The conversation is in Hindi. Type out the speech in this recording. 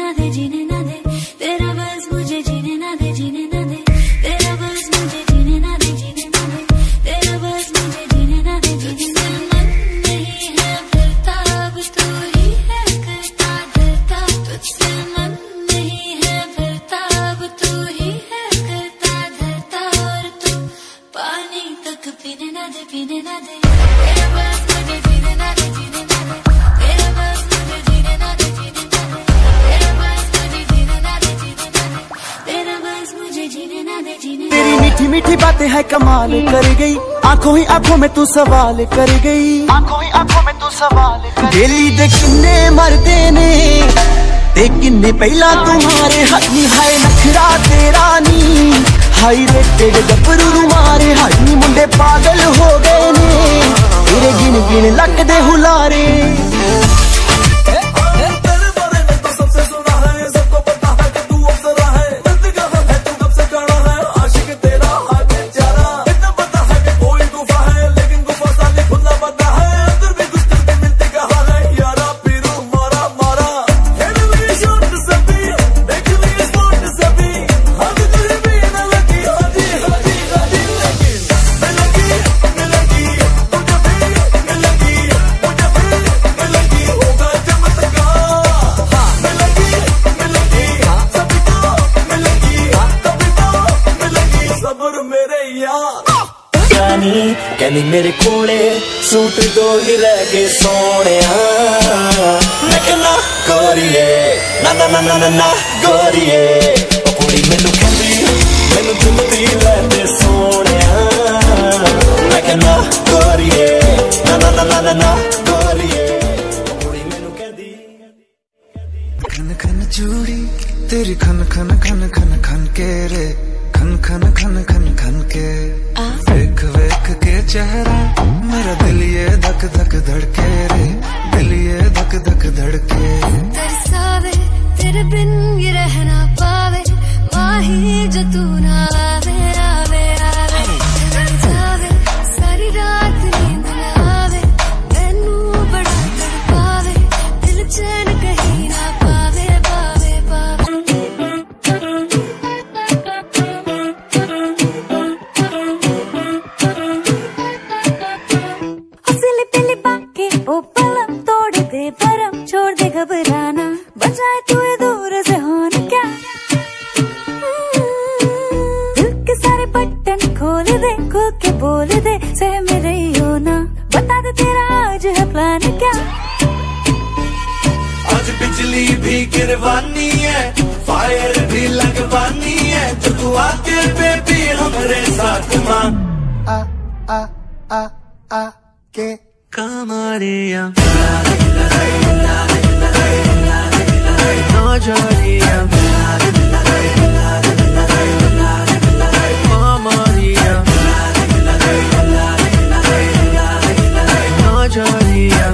ना दे, जीने ना दे, तेरा बस मुझे जीने ना दे, जीने ना दे, तेरा बस मुझे जीने ना दे, जीने ना दे, तेरा बस मुझे जीने ना दे, जीने ना दे। मन नहीं है फिरता, अब तू ही है करता धरता, तुझसे मन नहीं है फिरता, अब तू ही है करता धरता, और तू पानी तक पीने ना दे, पीने ना दे, तेरा बस मुझे जीने ना दे, जीने ना दे, तेरा बस मुझे जीने ना दे, जीने ना दे, तेरा बस मुझे जीने ना दे, जीने ना दे, तेरा बस मुझे जीने ना दे, जीने ना दे। तेरी मीठी मीठी बातें है कमाल कर गई, आंखों ही आंखों में तू सवाल कर गई, आंखों ही आंखों में तू सवाल कर गई। दिल्ली दे किन्ने मरदे ने ते किन्ने पहला तुम्हारे हाथ नी, हाय नखरा तेरा नी, हाई रे तेरे गबरू मारे, हाई नी मुंडे पागल हो गए ने, तेरे गिन गिन लक दे हुलारे। कहनी मेरे कोले सूट दो ही रह गए सोने, मैं कहना गोरिए ना ना ना ना ना गोरिए, कुड़ी मैनू कहती मैनू चुमती लैते सोने, मैं कहना गोरिए ना ना ना ना ना गोरिए, कुड़ी मैनू कहती। खन खन चूड़ी तेरी खन खन खन खन खन के रे, खन खन खन खन खन के, वेख वेख के चेहरा मेरा दिल ये धक धक धड़के रे, दिल ये धक धक धड़के। तरसावे तेरे बिन ये रह ना पावे, माही जो तू ना आवे आवे आवे, तरसावे सारी रात नींद ना आवे, मैनू बड़ा तड़पावे, दिल चैन कहीं ना पावे पावे पावे। ओ पलम तोड़ दे परम छोड़ दे घबराना, बजाए तू दूर से होने क्या, दिल के सारे बटन खोल दे, खुल के बोल दे, सह में रही हो ना, बता दे तेरा आज है प्लान क्या। आज बिजली भी गिरवानी है, फायर भी लगवानी है, तो तू आके बेबी हमारे साथ मां आ आ आ आ के कमरिया नजरिया कमरिया नजरिया।